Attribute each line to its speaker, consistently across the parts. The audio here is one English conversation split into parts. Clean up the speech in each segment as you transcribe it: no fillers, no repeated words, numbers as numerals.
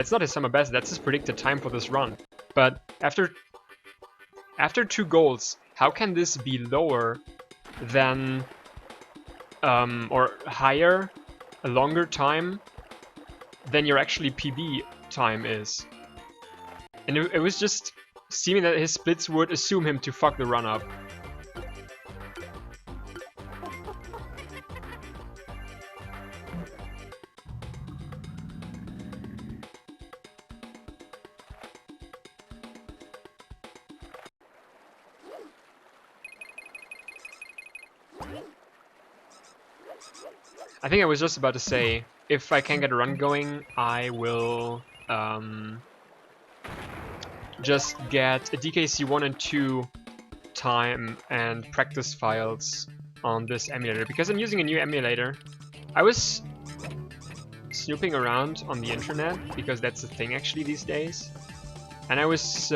Speaker 1: It's not his summer best, that's his predicted time for this run. But after 2 goals, how can this be lower than or higher, a longer time than your actually PB time is? And it was just seeming that his splits would assume him to fuck the run up. I think I was just about to say, if I can get a run going, I will just get a DKC 1 and 2 time and practice files on this emulator, because I'm using a new emulator. I was snooping around on the internet, because that's a thing actually these days, and I was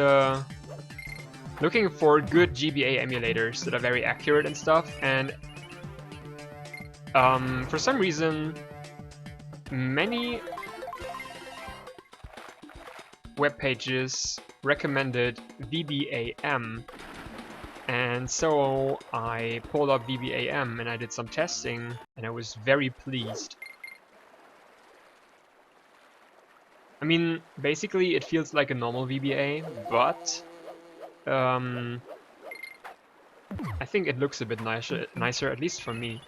Speaker 1: looking for good GBA emulators that are very accurate and stuff, and for some reason many web pages recommended VBAM, and so I pulled up VBAM and I did some testing, and I was very pleased. I mean, basically it feels like a normal VBA, but I think it looks a bit nicer, at least for me.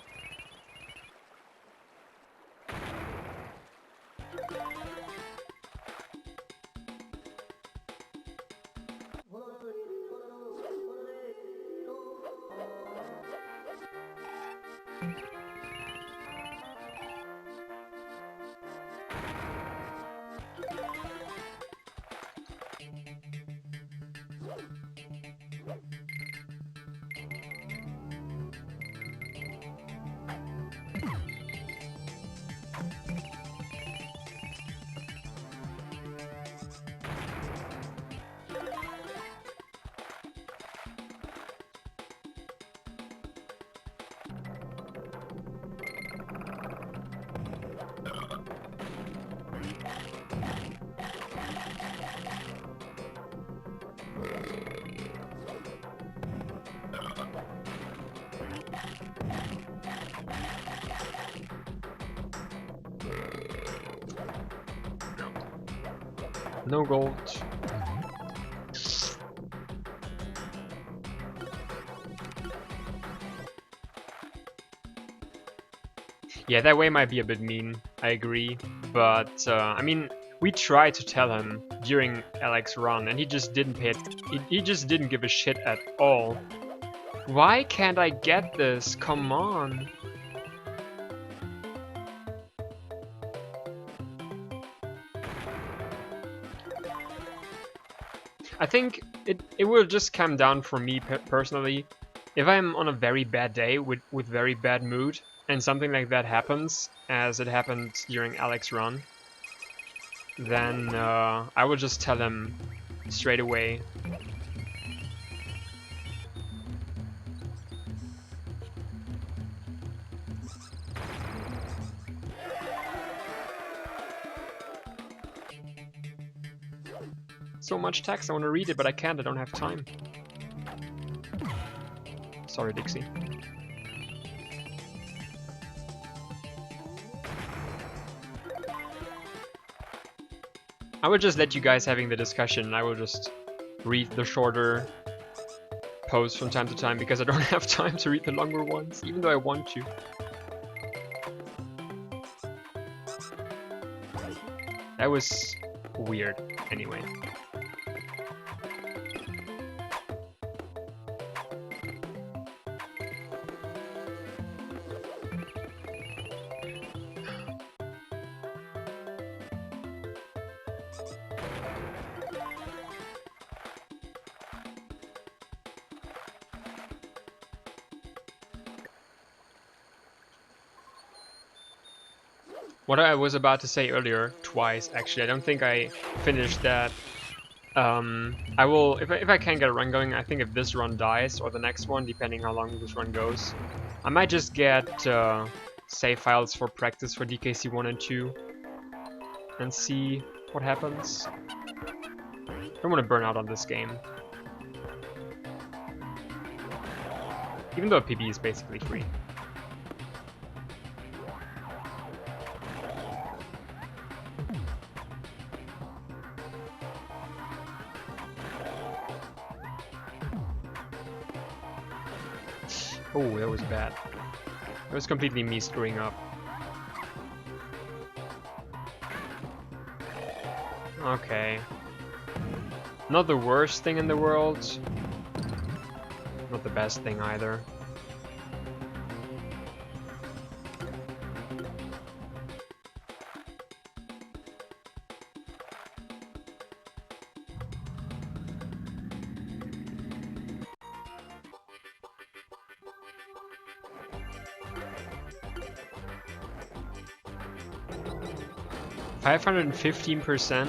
Speaker 1: No gold. Yeah, that way might be a bit mean, I agree. But, I mean, we tried to tell him during Alex's run, and he just didn't pay it. He just didn't give a shit at all. Why can't I get this? Come on. I think it will just come down for me personally. If I'm on a very bad day with very bad mood, and something like that happens, as it happened during Alex's run, then I will just tell him straight away. So much text, I want to read it, but I can't, I don't have time. Sorry, Dixie. I will just let you guys having the discussion, I will just read the shorter posts from time to time, because I don't have time to read the longer ones, even though I want to. That was weird, anyway. What I was about to say earlier, twice actually, I don't think I finished that. I will, if I can get a run going, I think if this run dies, or the next one, depending how long this run goes, I might just get save files for practice for DKC 1 and 2, and see what happens. Don't want to burn out on this game. Even though PB is basically free. Oh, that was bad. That was completely me screwing up. Okay. Not the worst thing in the world. Not the best thing either. $515%.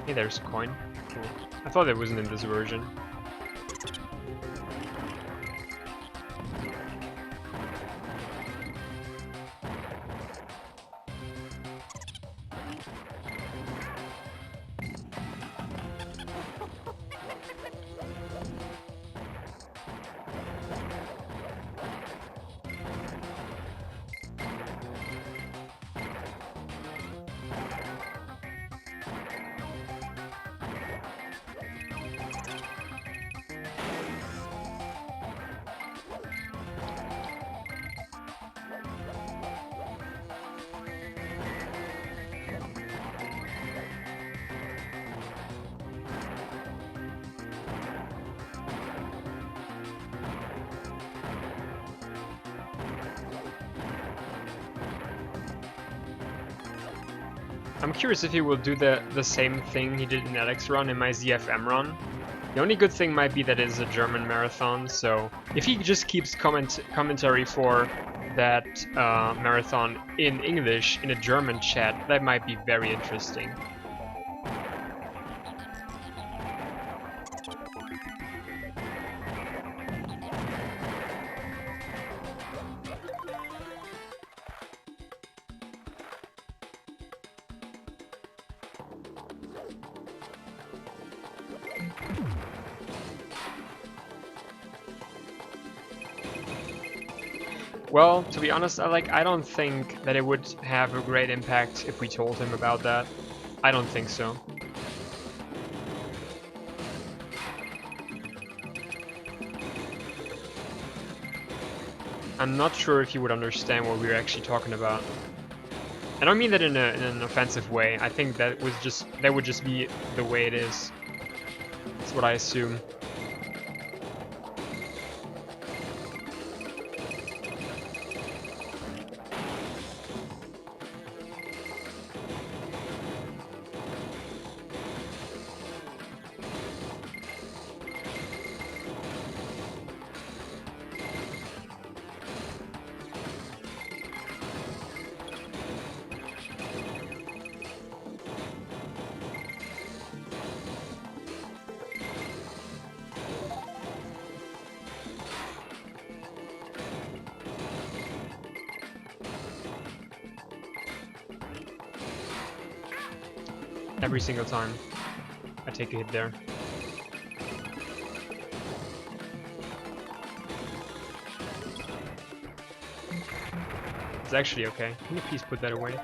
Speaker 1: Hey, there's a coin. Cool. I thought it wasn't in this version. I'm curious if he will do the same thing he did in Alex run in my ZFM run. The only good thing might be that it is a German marathon, so if he just keeps commentary for that marathon in English in a German chat, that might be very interesting. Well, to be honest, I don't think that it would have a great impact if we told him about that. I don't think so. I'm not sure if he would understand what we were actually talking about. I don't mean that in an offensive way. I think that would just be the way it is. That's what I assume. Every single time I take a hit there. It's actually okay. Can you please put that away?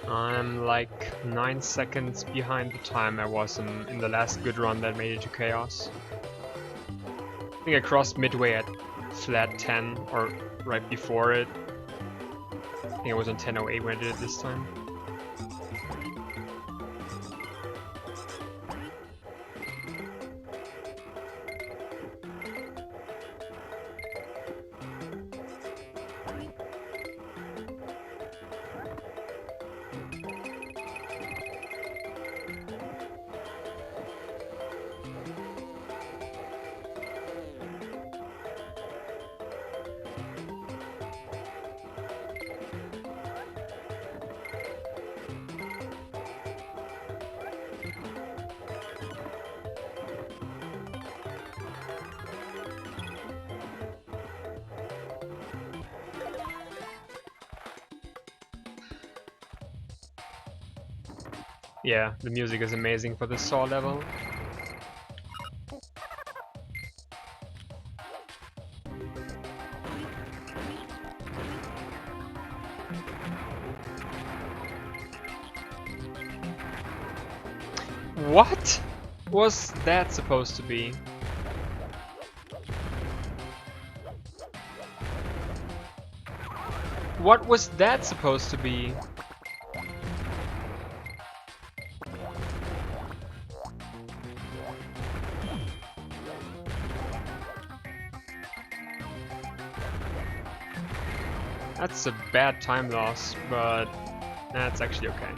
Speaker 1: I'm like 9 seconds behind the time I was in the last good run that made it to Chaos. I think I crossed midway at flat 10, or right before it. I think it was on 10:08 when I did it this time. Yeah, the music is amazing for the Saw level. What was that supposed to be? What was that supposed to be? That's a bad time loss, but that's actually okay.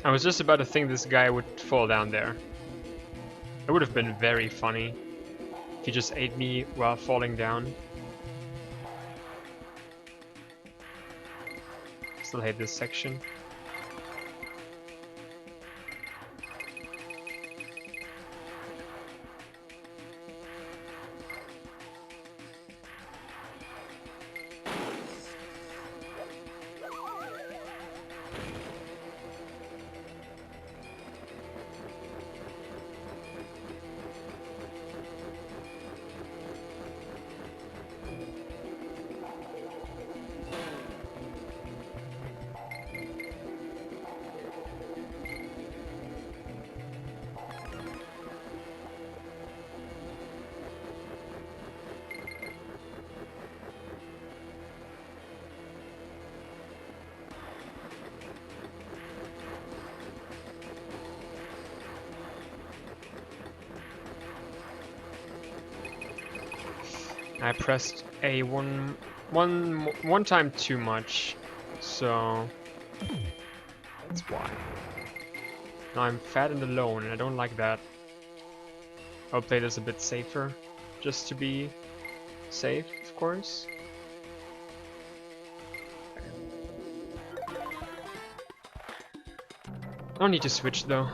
Speaker 1: I was just about to think this guy would fall down there. It would have been very funny if he just ate me while falling down. Still hate this section. I pressed A one time too much, so that's why. Now I'm fat and alone, and I don't like that. I'll play this a bit safer, just to be safe, of course. I don't need to switch though.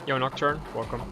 Speaker 1: Yo, Nocturne, welcome.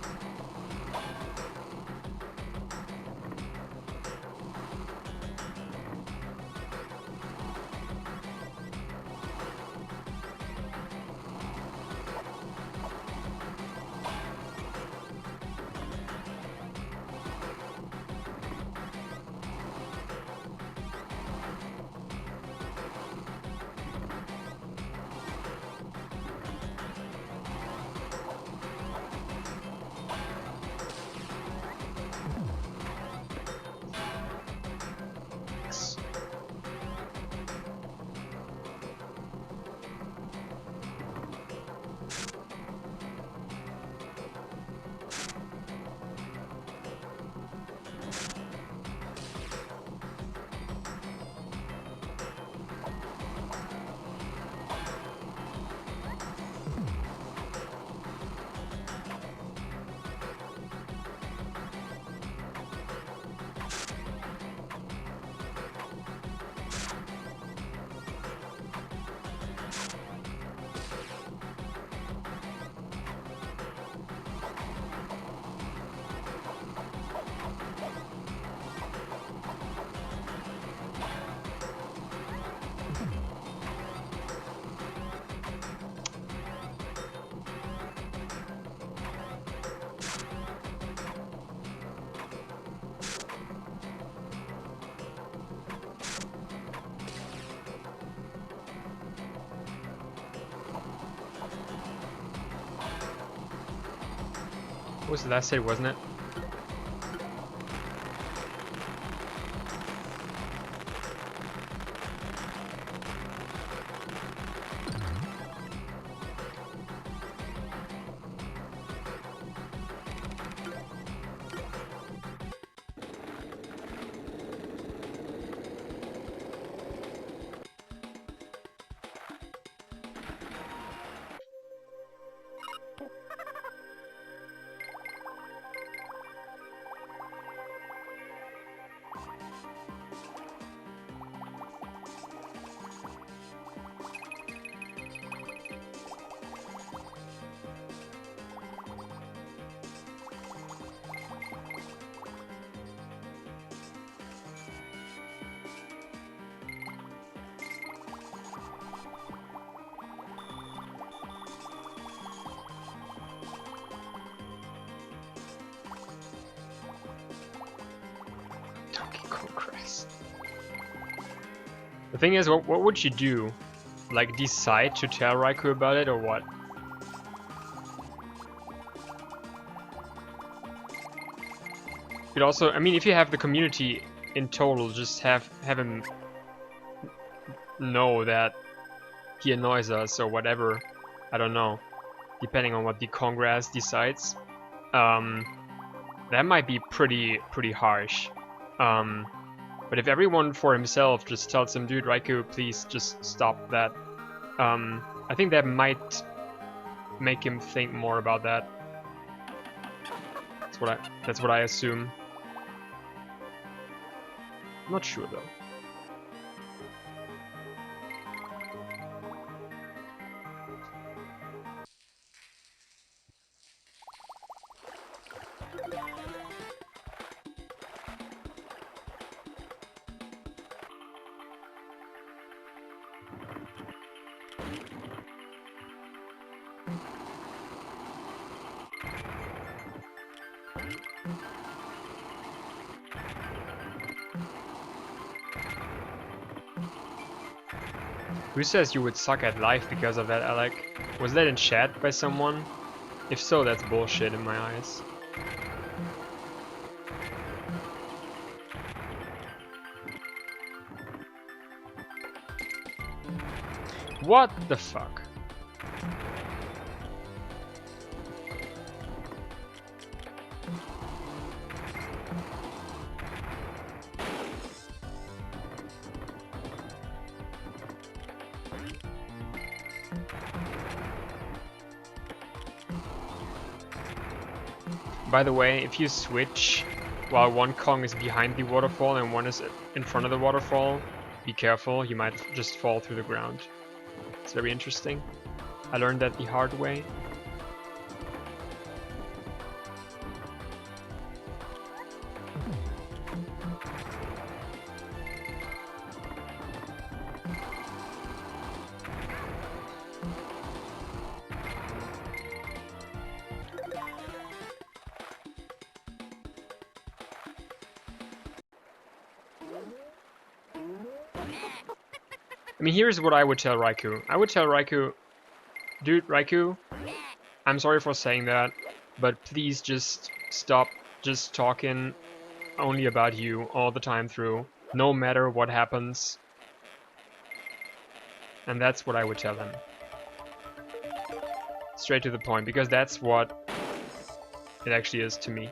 Speaker 1: What was the last hit, wasn't it? The thing is, what would you do? Like, decide to tell Raikou about it, or what? But also, I mean, if you have the community in total, just have him know that he annoys us or whatever. I don't know, depending on what the Congress decides. That might be pretty harsh. But if everyone for himself just tells him, dude, Raikou, please just stop that. I think that might make him think more about that. That's what I assume. I'm not sure though. Who says you would suck at life because of that, Alec? Was that in chat by someone? If so, that's bullshit in my eyes. What the fuck? By the way, if you switch while one Kong is behind the waterfall and one is in front of the waterfall, be careful, you might just fall through the ground. It's very interesting. I learned that the hard way. I mean, here's what I would tell Raikou. I would tell Raikou, dude, Raikou, I'm sorry for saying that, but please just stop just talking only about you all the time through, no matter what happens. And that's what I would tell him. Straight to the point, because that's what it actually is to me.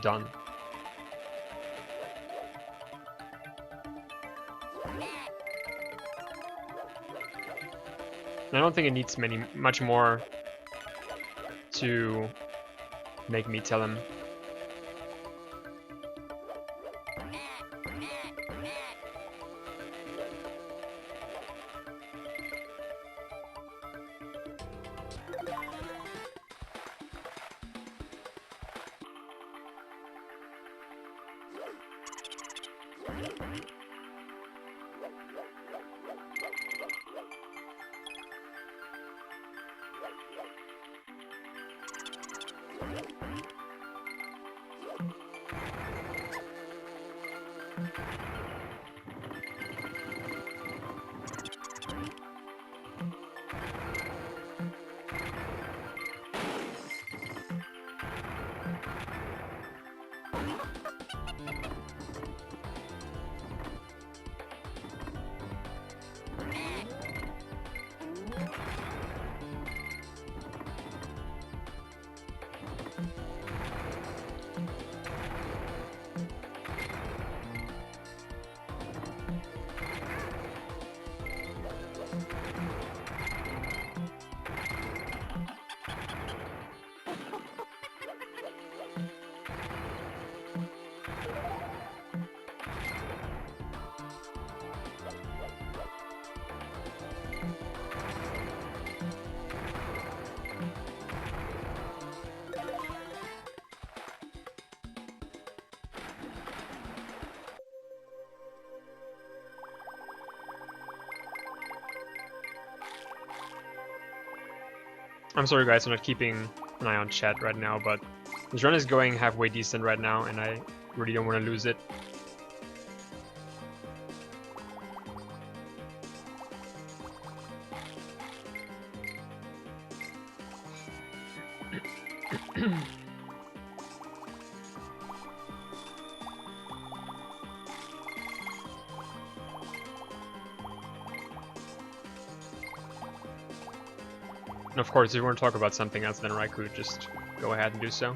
Speaker 1: Done. I don't think it needs much more to make me tell him. I'm sorry guys, I'm not keeping an eye on chat right now, but this run is going halfway decent right now, and I really don't want to lose it. And of course, if you want to talk about something else than Raikou, just go ahead and do so.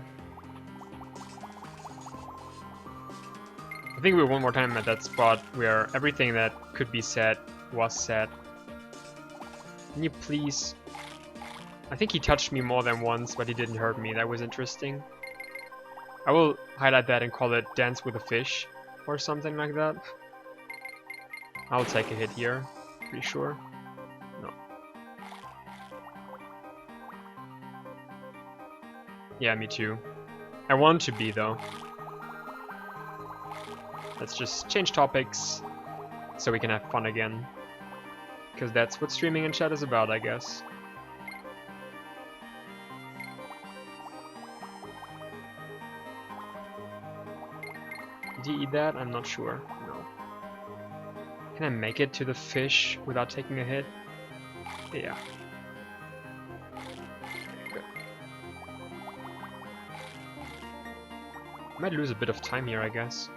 Speaker 1: I think we were one more time at that spot where everything that could be said was said. Can you please? I think he touched me more than once, but he didn't hurt me. That was interesting. I will highlight that and call it Dance with a Fish or something like that. I'll take a hit here, pretty sure. No. Yeah, me too. I want to be though. Let's just change topics so we can have fun again. Because that's what streaming and chat is about, I guess. Did he eat that? I'm not sure. No. Can I make it to the fish without taking a hit? Yeah. Good. Might lose a bit of time here, I guess.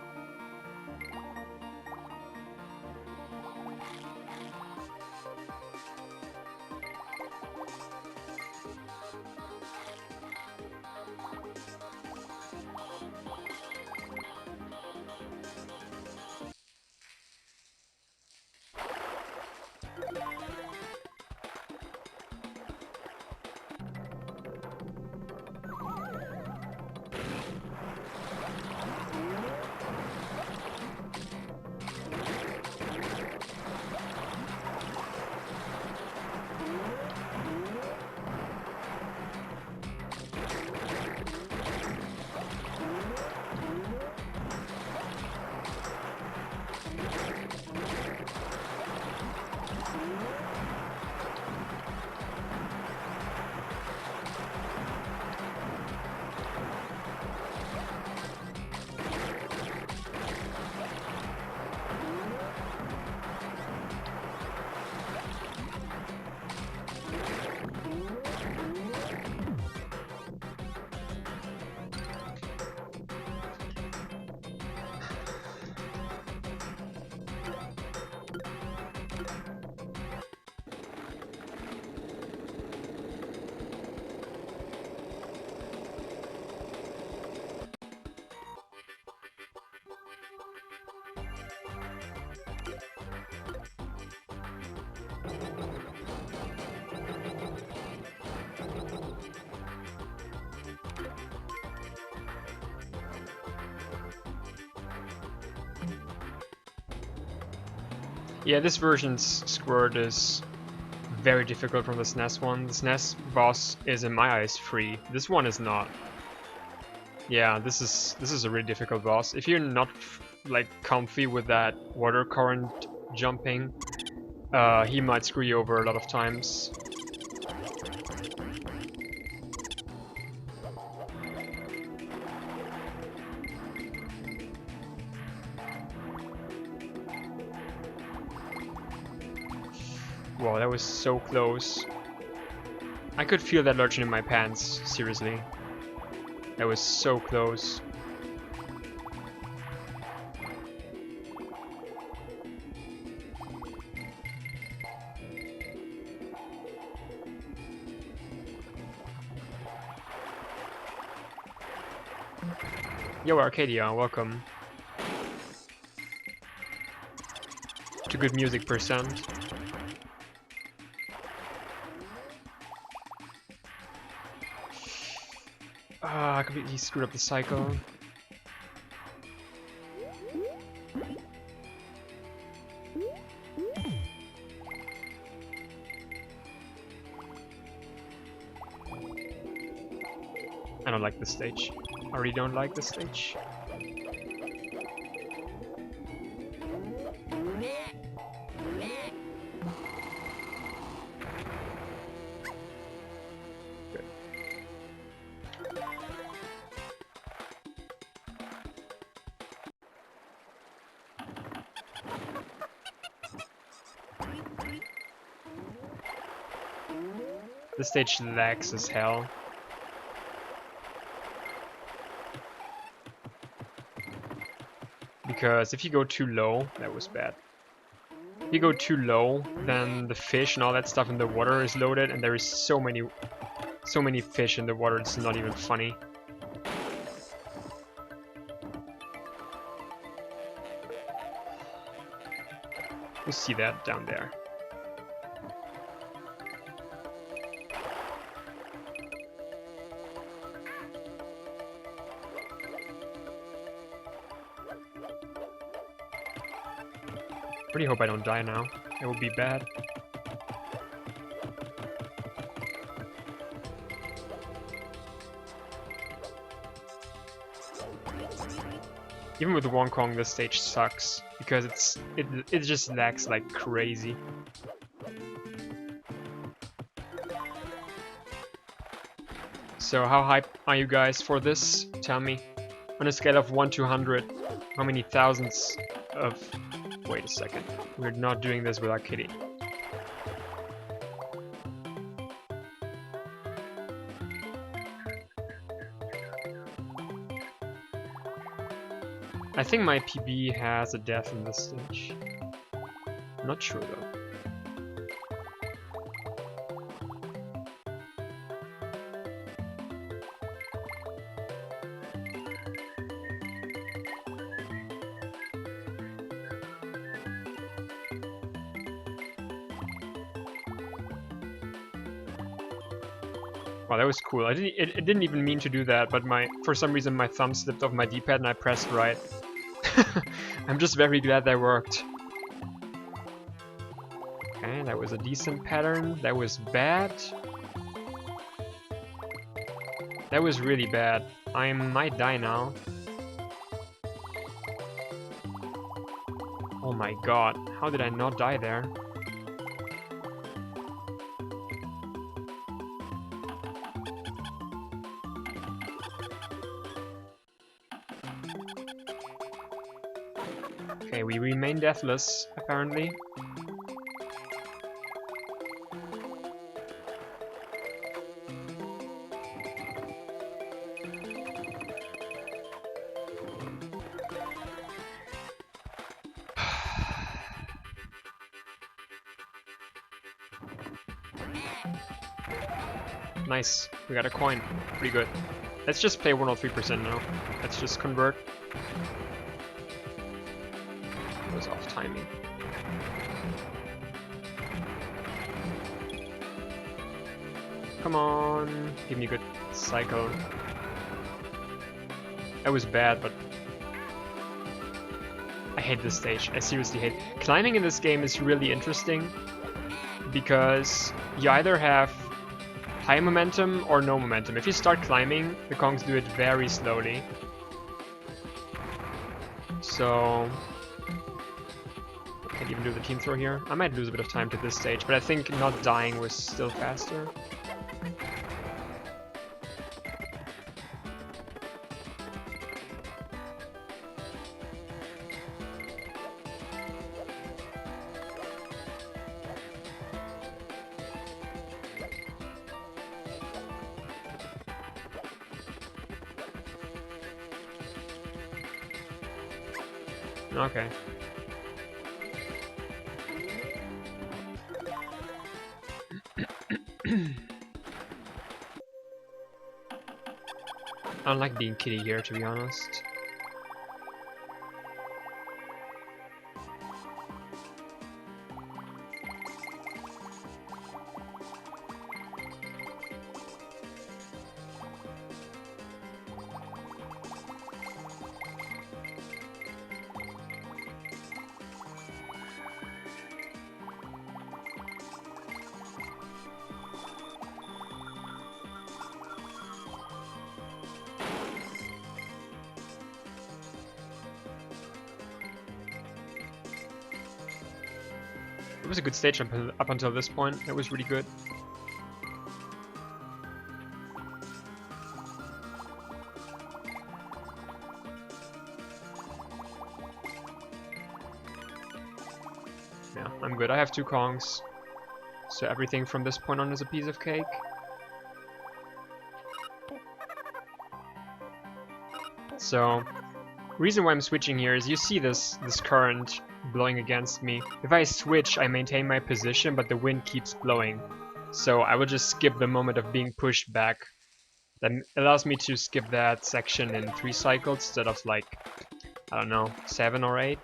Speaker 1: Yeah, this version's squirt is very difficult from the SNES one. The SNES boss is, in my eyes, free. This one is not. Yeah, this is a really difficult boss. If you're not like comfy with that water current jumping, he might screw you over a lot of times. Wow, that was so close. I could feel that lurching in my pants, seriously. That was so close. Yo, Arcadia, welcome. To Good Music %. I completely screwed up the cycle. I don't like this stage. I really don't like this stage. This stage lags as hell. Because if you go too low, that was bad. If you go too low, then the fish and all that stuff in the water is loaded, and there is so many fish in the water, it's not even funny. You see that down there. Really hope I don't die now. It would be bad. Even with Wong Kong, this stage sucks because it just lags like crazy. So how hyped are you guys for this? Tell me. On a scale of 1 to 100, how many thousands of... Wait a second. We're not doing this without Kitty. I think my PB has a death in this stage. Not sure though. Wow, that was cool. It didn't even mean to do that, but for some reason my thumb slipped off my D-pad and I pressed right. I'm just very glad that worked. Okay, that was a decent pattern. That was bad. That was really bad. I might die now. Oh my god, how did I not die there? Okay, we remain deathless, apparently. Nice, we got a coin. Pretty good. Let's just play 103% now. Let's just convert. It was off timing. Come on, give me a good cycle. That was bad, but I hate this stage. I seriously hate. Climbing in this game is really interesting because you either have high momentum or no momentum. If you start climbing, the Kongs do it very slowly. So I can't even do the team throw here. I might lose a bit of time to this stage, but I think not dying was still faster. Okay. I don't like being kitty here, to be honest. It was a good stage up until this point. It was really good. Yeah, I'm good. I have 2 Kongs, so everything from this point on is a piece of cake. So, reason why I'm switching here is you see this current blowing against me. If I switch, I maintain my position, but the wind keeps blowing. So I will just skip the moment of being pushed back. That allows me to skip that section in 3 cycles instead of like, I don't know, 7 or 8.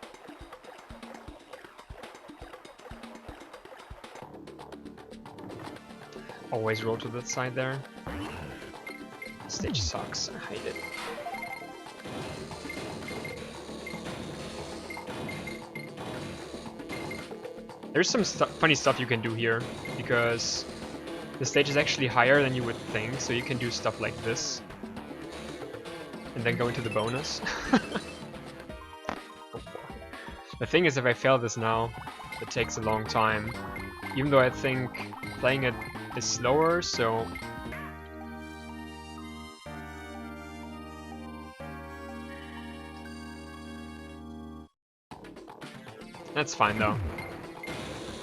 Speaker 1: Always roll to the side there. Stage sucks, I hate it. There's some funny stuff you can do here, because the stage is actually higher than you would think, so you can do stuff like this. And then go into the bonus. The thing is, if I fail this now, it takes a long time. Even though I think playing it is slower, so... That's fine though.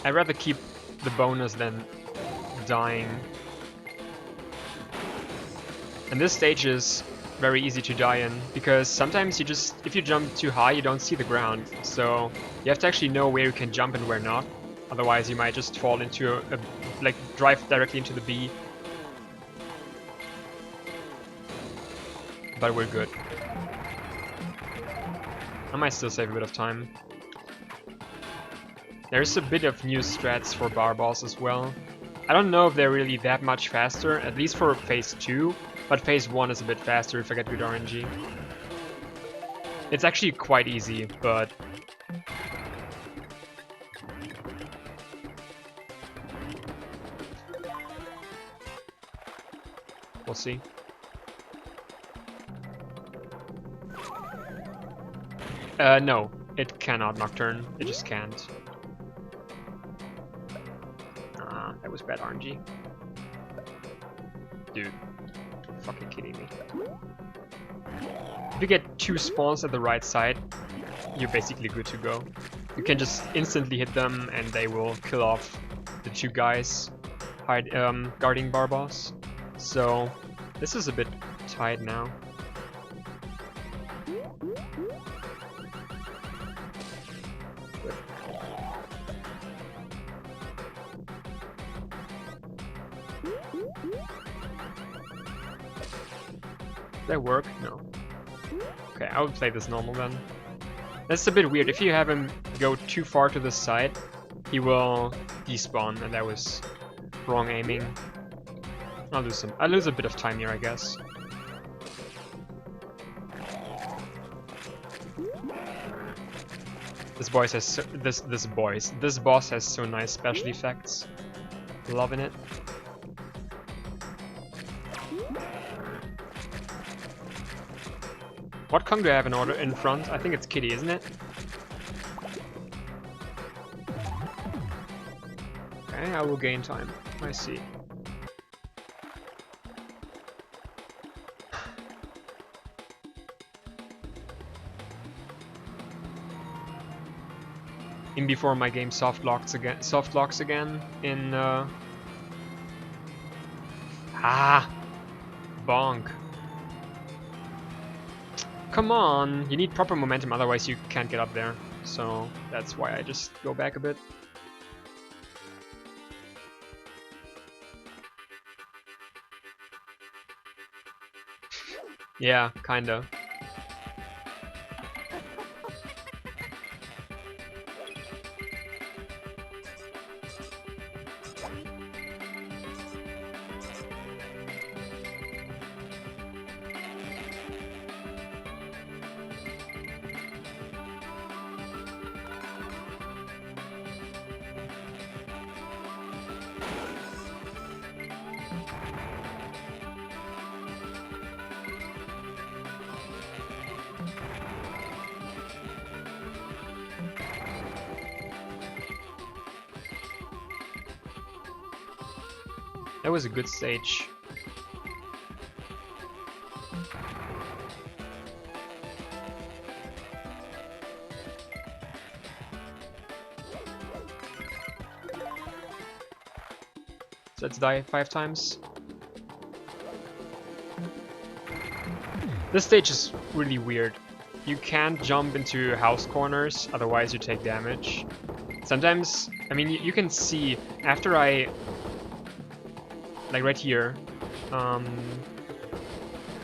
Speaker 1: I'd rather keep the bonus than dying. And this stage is very easy to die in, because sometimes you just, if you jump too high, you don't see the ground. So you have to actually know where you can jump and where not. Otherwise you might just fall into like drive directly into the B. But we're good. I might still save a bit of time. There's a bit of new strats for bar balls as well. I don't know if they're really that much faster, at least for phase 2, but phase 1 is a bit faster if I get good RNG. It's actually quite easy, but... we'll see. No, it cannot Nocturne, it just can't. That was bad RNG. Dude, you're fucking kidding me. If you get 2 spawns at the right side, you're basically good to go. You can just instantly hit them and they will kill off the 2 guys guarding bar boss. So this is a bit tight now. Did that work? No. Okay, I would play this normal then. That's a bit weird. If you have him go too far to the side, he will despawn, and that was wrong aiming. I'll lose a bit of time here, I guess. This boss has so nice special effects. Loving it. What Kong do I have in order in front? I think it's Kitty, isn't it? Okay, I will gain time. I see. In before my game soft locks again in bonk. Come on, you need proper momentum, otherwise you can't get up there. So that's why I just go back a bit. Yeah, kinda. That was a good stage. So let's die 5 times. This stage is really weird. You can't jump into house corners, otherwise you take damage. Sometimes, I mean, you can see after I, like right here,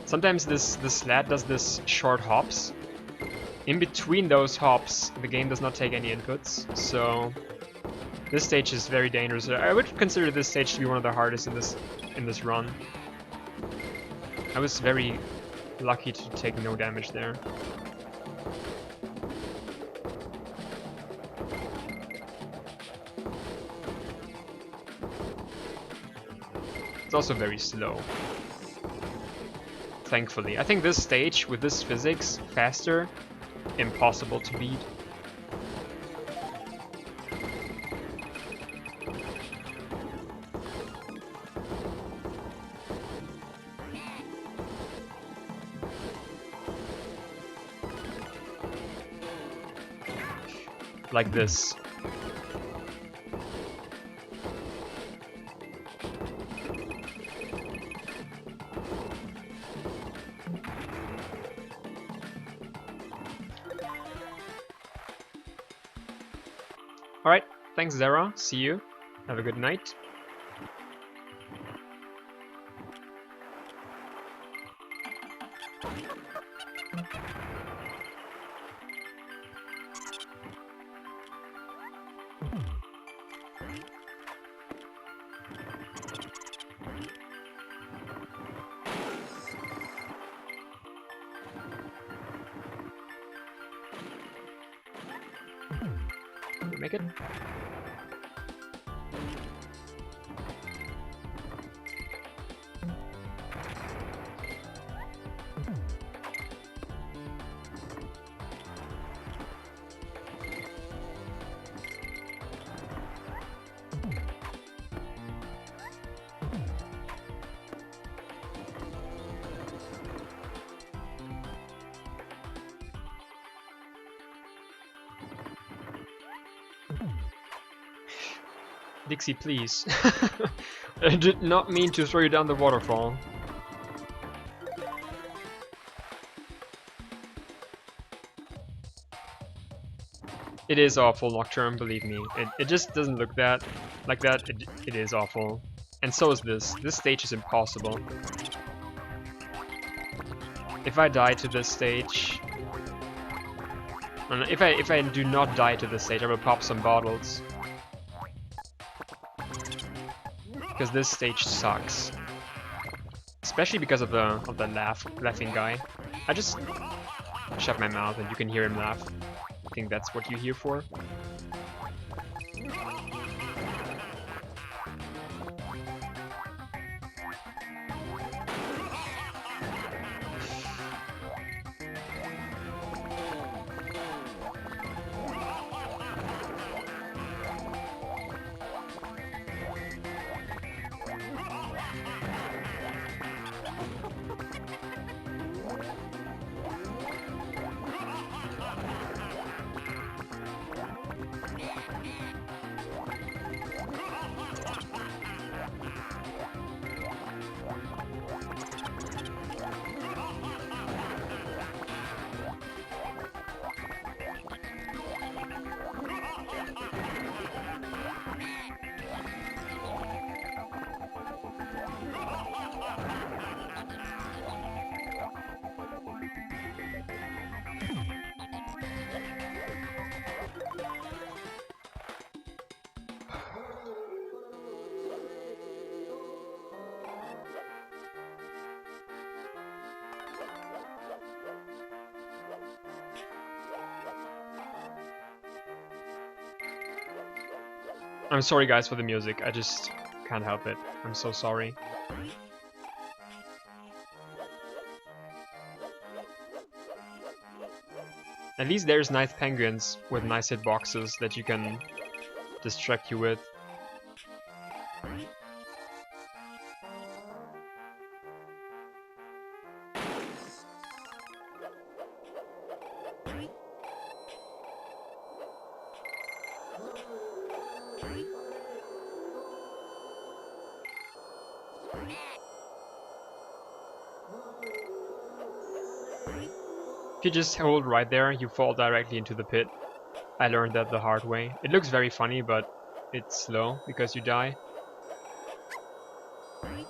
Speaker 1: sometimes this slat does this short hops. In between those hops, the game does not take any inputs, so this stage is very dangerous. I would consider this stage to be one of the hardest in this run. I was very lucky to take no damage there. It's also very slow. Thankfully. I think this stage, with this physics, faster, impossible to beat. Like this. Alright, thanks Zara, see you. Have a good night. Make it. Dixie, please. I did not mean to throw you down the waterfall. It is awful, Nocturne, believe me. It just doesn't look like that. It is awful. And so is this. This stage is impossible. If I die to this stage... If I do not die to this stage, I will pop some bottles. Because this stage sucks. Especially because of the laughing guy. I just shut my mouth and you can hear him laugh. I think that's what you're here for. I'm sorry guys for the music, I just can't help it. I'm so sorry. At least there's nice penguins with nice hitboxes that you can distract you with. you just hold right there, you fall directly into the pit. I learned that the hard way. It looks very funny, but it's slow because you die. I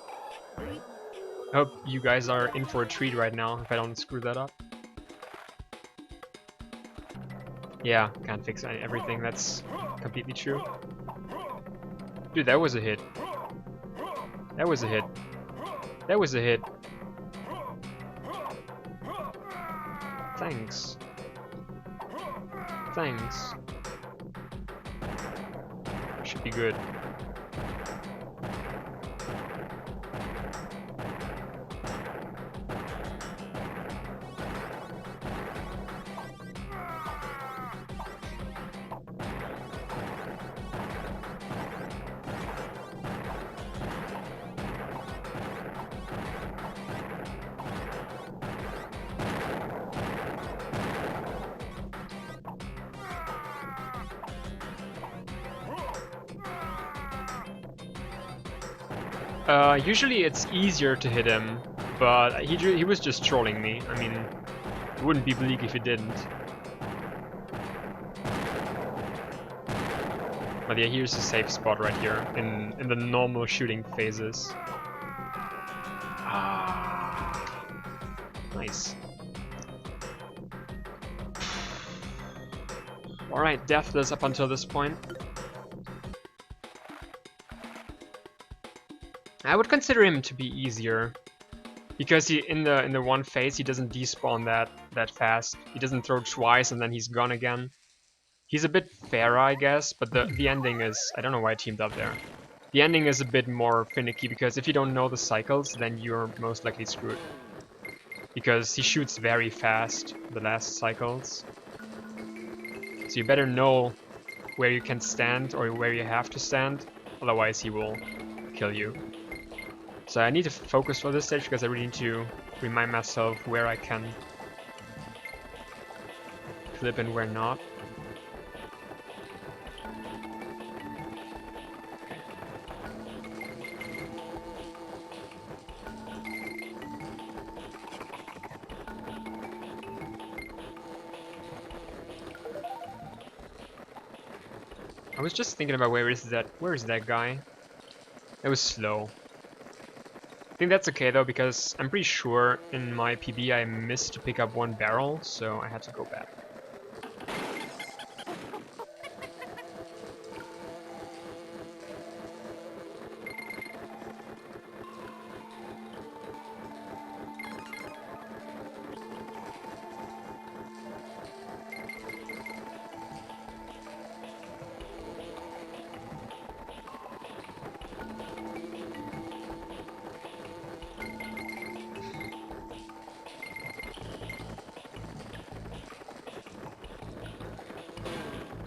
Speaker 1: hope you guys are in for a treat right now if I don't screw that up. Yeah, can't fix everything, that's completely true. Dude, that was a hit. That was a hit. That was a hit. Thanks. Thanks. Should be good. Usually it's easier to hit him, but he was just trolling me. I mean, it wouldn't be bleak if he didn't. But yeah, here's a safe spot right here in the normal shooting phases. Ah, nice. All right, deathless up until this point. I would consider him to be easier because he in the one phase he doesn't despawn that fast. He doesn't throw twice and then he's gone again. He's a bit fairer, I guess, but the ending is, I don't know why I teamed up there. The ending is a bit more finicky because if you don't know the cycles, then you're most likely screwed. Because he shoots very fast the last cycles. So you better know where you can stand or where you have to stand, otherwise he will kill you. So I need to focus for this stage because I really need to remind myself where I can clip and where not. I was just thinking about where is that guy? It was slow. I think that's okay though, because I'm pretty sure in my PB I missed to pick up one barrel, so I had to go back.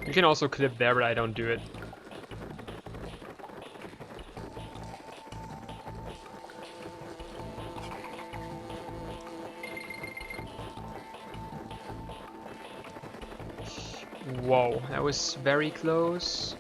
Speaker 1: You can also clip there, but I don't do it. Whoa, that was very close.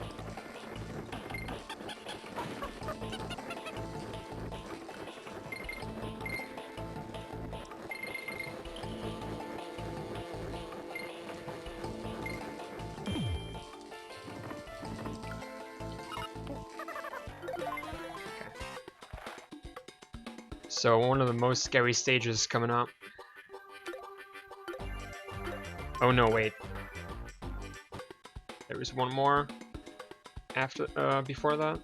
Speaker 1: So one of the most scary stages coming up. Oh no, wait. There is one more after before that.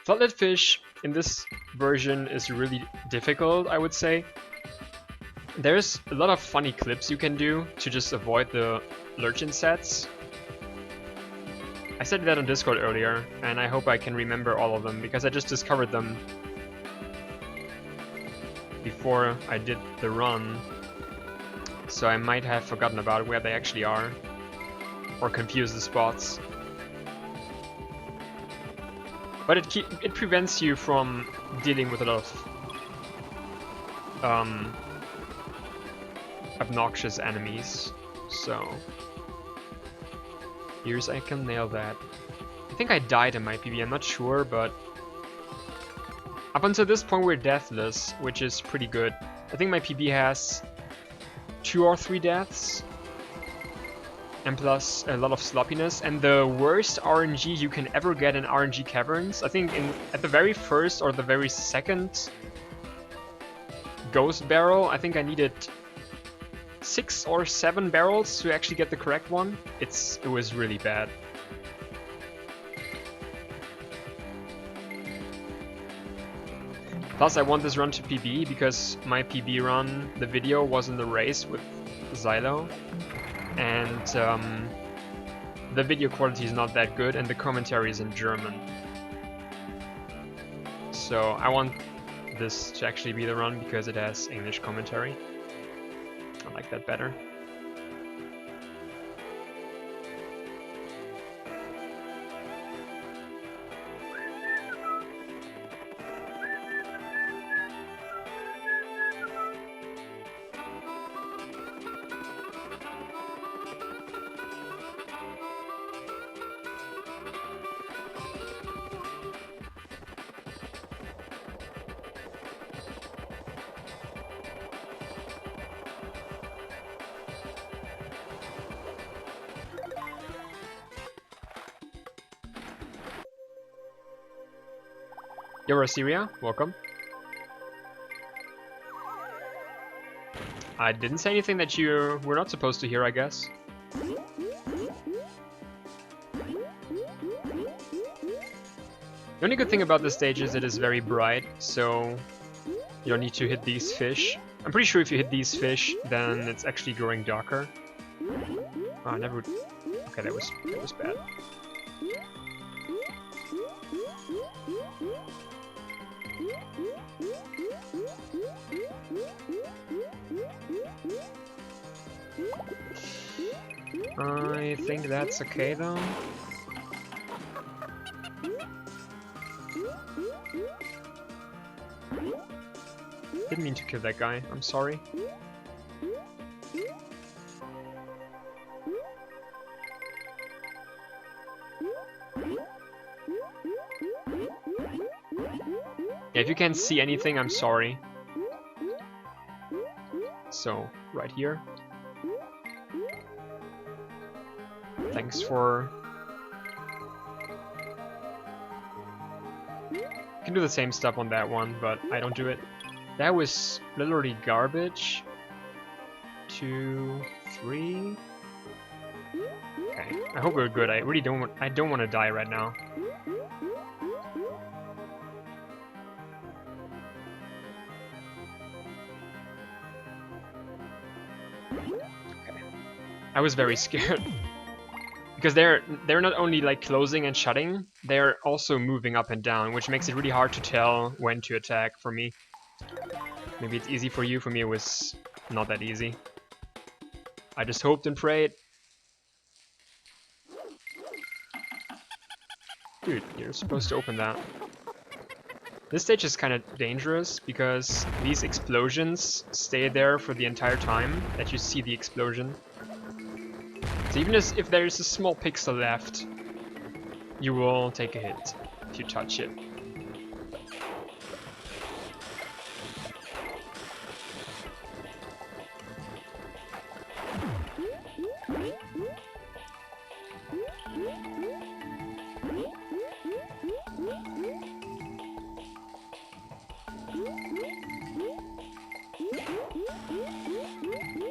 Speaker 1: Floodlit fish in this version is really difficult, I would say. There's a lot of funny clips you can do to just avoid the lurchin sets. I said that on Discord earlier, and I hope I can remember all of them, because I just discovered them before I did the run. So I might have forgotten about where they actually are, or confused the spots. But it prevents you from dealing with a lot of obnoxious enemies, so here's I can nail that. I think I died in my PB, I'm not sure, but up until this point we're deathless, which is pretty good. I think my PB has 2 or 3 deaths, and plus a lot of sloppiness, and the worst RNG you can ever get in RNG Caverns, I think at the very first or the very second Ghost Barrel, I think I needed 6 or 7 barrels to actually get the correct one. It was really bad. Plus I want this run to PB because my PB run, the video, was in the race with Xylo, and the video quality is not that good and the commentary is in German. So I want this to actually be the run because it has English commentary. I like that better. You're Assyria, welcome. I didn't say anything that you were not supposed to hear, I guess. The only good thing about this stage is it is very bright, so you don't need to hit these fish. I'm pretty sure if you hit these fish, then it's actually growing darker. Oh, I never... Okay, that was bad. I think that's okay though. Didn't mean to kill that guy, I'm sorry. Yeah, if you can't see anything, I'm sorry. So, right here. Thanks for... You can do the same stuff on that one, but I don't do it. That was literally garbage. 2, 3... Okay, I hope we're good. I really don't want to die right now. Okay. I was very scared. Because they're not only like closing and shutting, they're also moving up and down, which makes it really hard to tell when to attack for me. Maybe it's easy for you, for me it was not that easy. I just hoped and prayed. Dude, you're supposed to open that. This stage is kind of dangerous because these explosions stay there for the entire time that you see the explosion. So even if there's a small pixel left, you will take a hit if you touch it.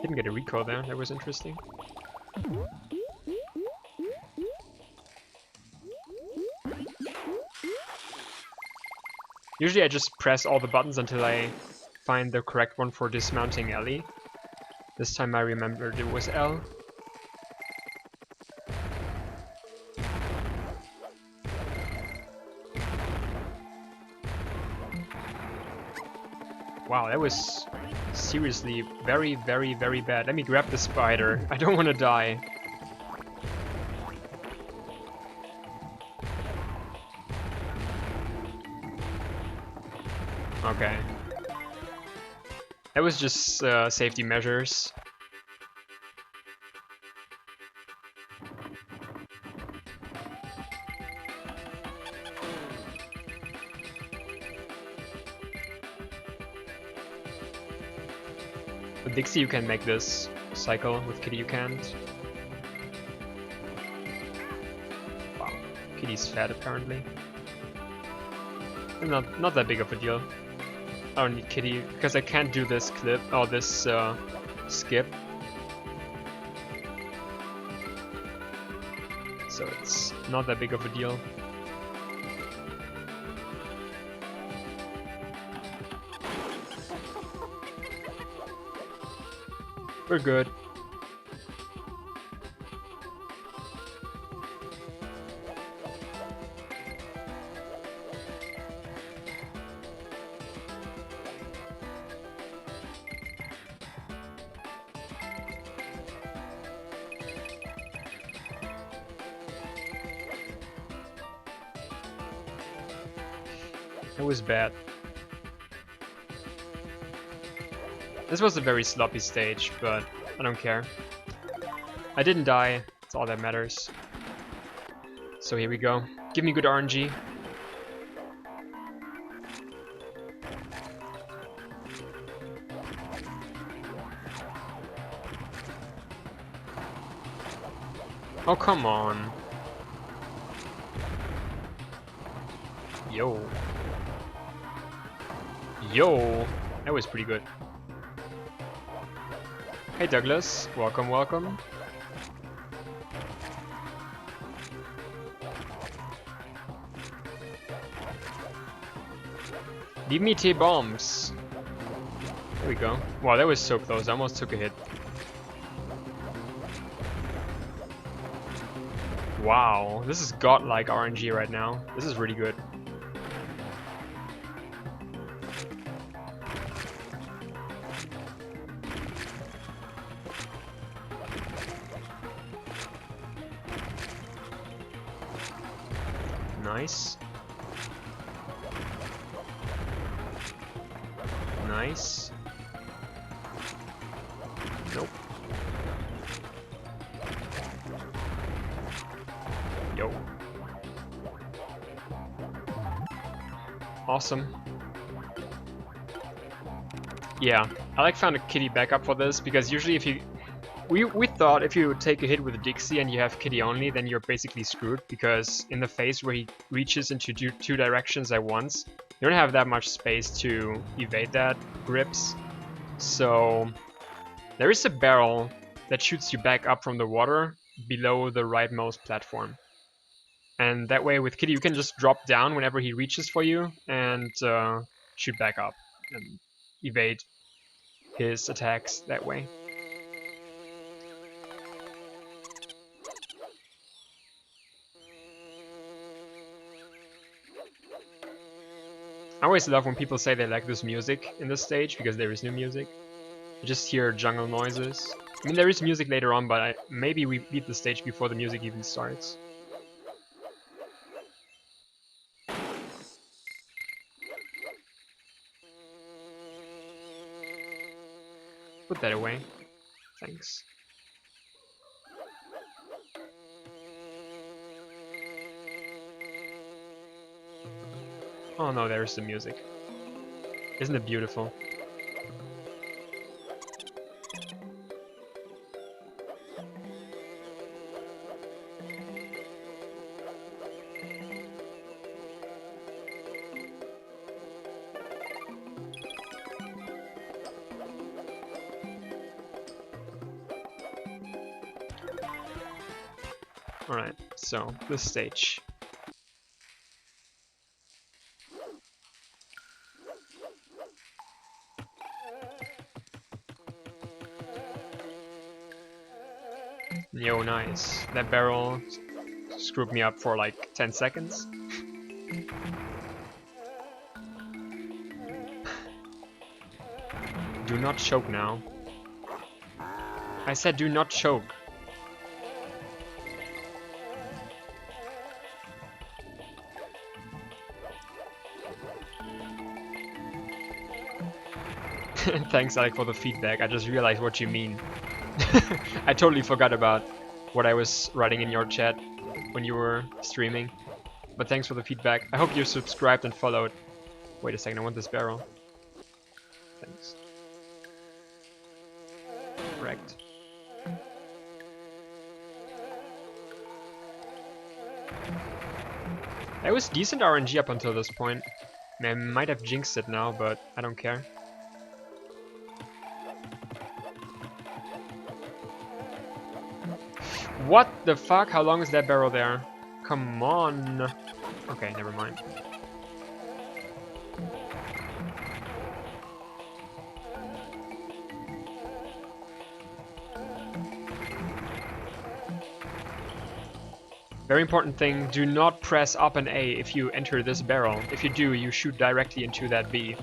Speaker 1: Didn't get a recoil there, that was interesting. Usually I just press all the buttons until I find the correct one for dismounting Ellie. This time I remembered it was L. Wow, that was seriously very, very, very bad. Let me grab the spider. I don't want to die. Okay. That was just safety measures. With Dixie you can make this cycle, with Kitty you can't. Wow, Kitty's fat apparently. Not that big of a deal. I don't need Kitty, because I can't do this clip, or this skip. So it's not that big of a deal. We're good. It was bad. This was a very sloppy stage, but I don't care. I didn't die, that's all that matters. So here we go. Give me good RNG. Oh, come on. Yo. Yo. That was pretty good. Hey Douglas, welcome, welcome. Leave me T-bombs. There we go. Wow, that was so close, I almost took a hit. Wow, this is godlike RNG right now. This is really good. Nice. Nice. Nope. Yo. Awesome. Yeah, I like found a Kitty backup for this, because usually if you... We thought if you take a hit with a Dixie and you have Kitty only, then you're basically screwed, because in the phase where he reaches into two directions at once, you don't have that much space to evade that grips. So there is a barrel that shoots you back up from the water below the rightmost platform. And that way with Kitty you can just drop down whenever he reaches for you and shoot back up and evade his attacks that way. I always love when people say they like this music in this stage, because there is no music. You just hear jungle noises. I mean, there is music later on, but maybe we beat the stage before the music even starts. Put that away. Thanks. Oh no, there's the music. Isn't it beautiful? Alright, so this stage. Yo, nice. That barrel screwed me up for like 10 seconds. Do not choke now. I said do not choke. Thanks, Alec, for the feedback. I just realized what you mean. I totally forgot about what I was writing in your chat when you were streaming. But thanks for the feedback. I hope you subscribed and followed. Wait a second, I want this barrel. Thanks. It was decent RNG up until this point. I might have jinxed it now, but I don't care. What the fuck? How long is that barrel there? Come on. Okay, never mind. Very important thing, do not press up and A if you enter this barrel. If you do, you shoot directly into that B.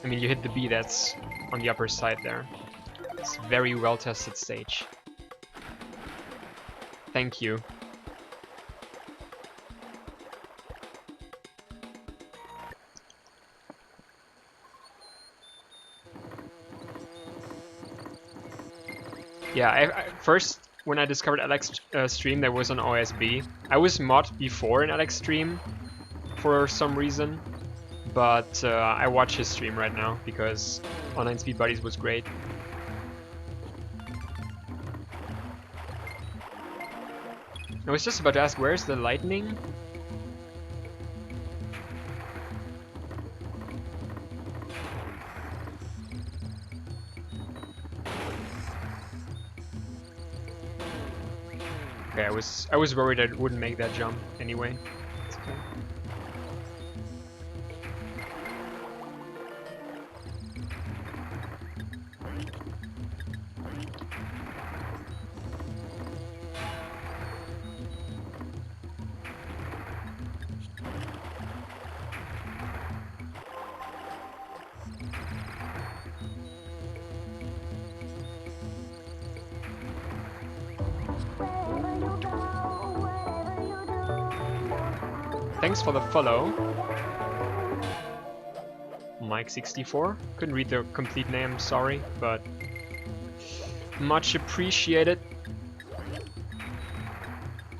Speaker 1: I mean, you hit the B that's on the upper side there. It's a very well tested stage. Thank you. Yeah, first, when I discovered Alex stream, there was on OSB. I was mod before in Alex stream for some reason, but I watch his stream right now because Online Speed Buddies was great. I was just about to ask, where's the lightning? Okay, I was worried I wouldn't make that jump anyway. It's okay. Thanks for the follow. Mike64. Couldn't read the complete name, sorry, but much appreciated.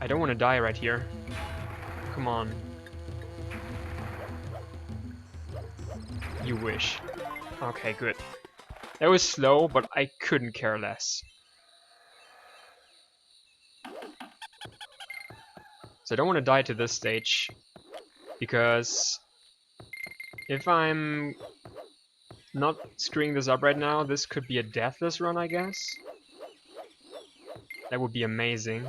Speaker 1: I don't want to die right here. Come on. You wish. Okay, good. That was slow, but I couldn't care less. So I don't want to die to this stage, because if I'm not screwing this up right now, this could be a deathless run, I guess. That would be amazing.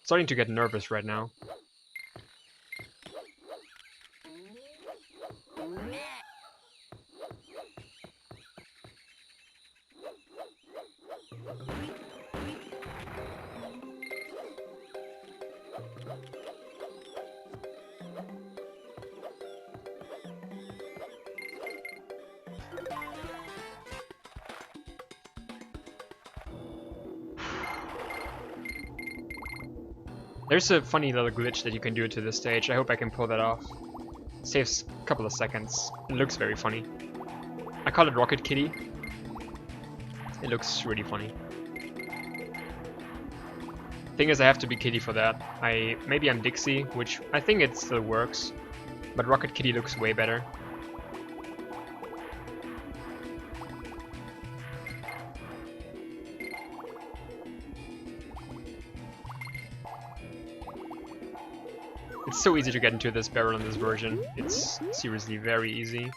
Speaker 1: Starting to get nervous right now. There's a funny little glitch that you can do to this stage. I hope I can pull that off. Saves a couple of seconds. It looks very funny. I call it Rocket Kitty. It looks really funny. Thing is, I have to be Kitty for that. Maybe I'm Dixie, which I think it still works, but Rocket Kitty looks way better. It's so easy to get into this barrel in this version. It's seriously very easy.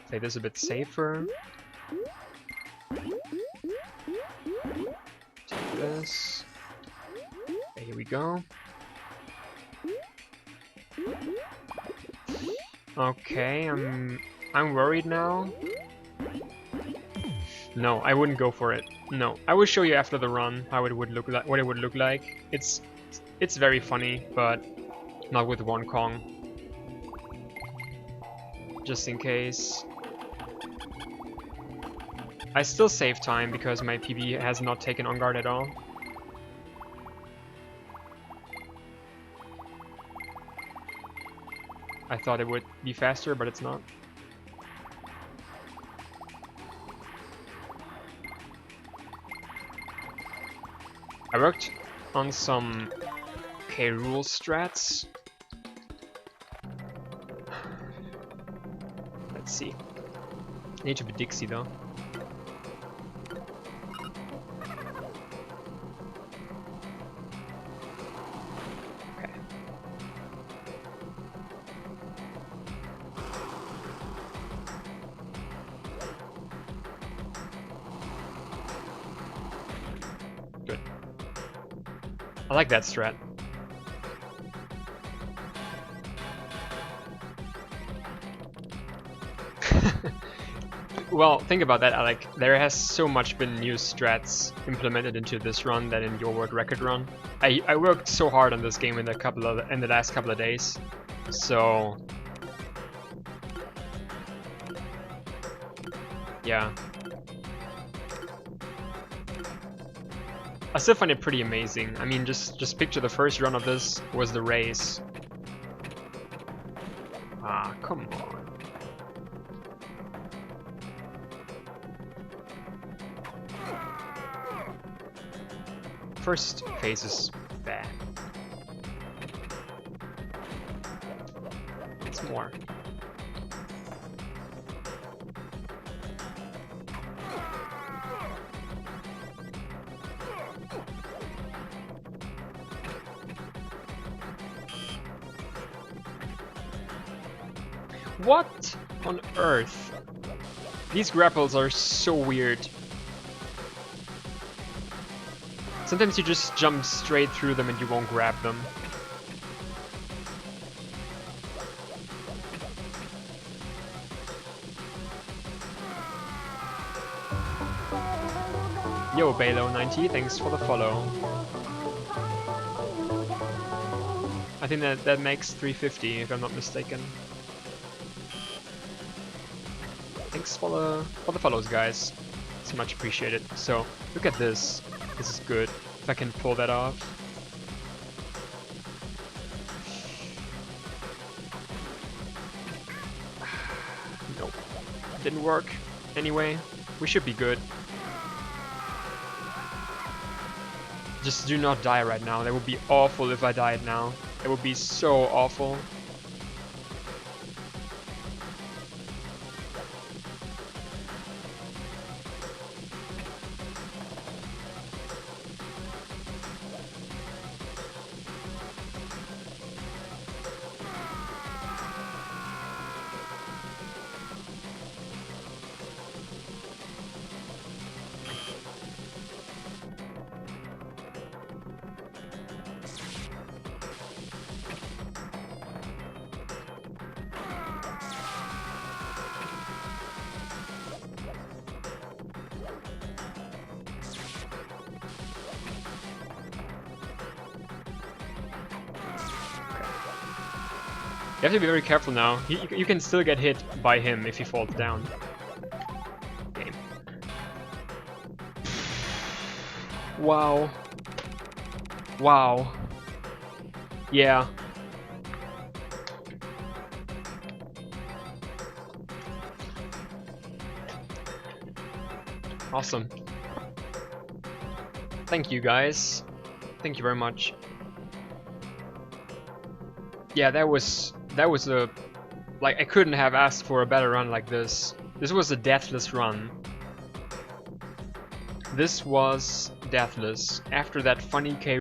Speaker 1: Play this a bit safer. Take this. Okay, here we go. Okay, I'm worried now. No, I wouldn't go for it. No, I will show you after the run how it would look like, what it would look like. It's very funny, but not with one Kong. Just in case. I still save time because my PB has not taken on guard at all. I thought it would be faster, but it's not. I worked on some K-rule strats. Let's see. I need to be Dixie though. Okay. Good. I like that strat. Well, think about that, Alec. There has so much been new strats implemented into this run than in your world record run. I worked so hard on this game in the last couple of days, so yeah. I still find it pretty amazing. I mean, just picture the first run of this was the race. Ah, come on. First phase is bad. It's more. What on earth? These grapples are so weird. Sometimes you just jump straight through them and you won't grab them. Yo, Balo90, thanks for the follow. I think that makes 350 if I'm not mistaken. Thanks for the follows, guys. It's much appreciated. So look at this. This is good. If I can pull that off. Nope. Didn't work. Anyway, we should be good. Just do not die right now. That would be awful if I died now. It would be so awful. You have to be very careful now. You can still get hit by him if he falls down. Game. Wow. Wow. Yeah. Awesome. Thank you guys. Thank you very much. Yeah, that was a, like, I couldn't have asked for a better run like this. This was a deathless run. This was deathless. After that funny K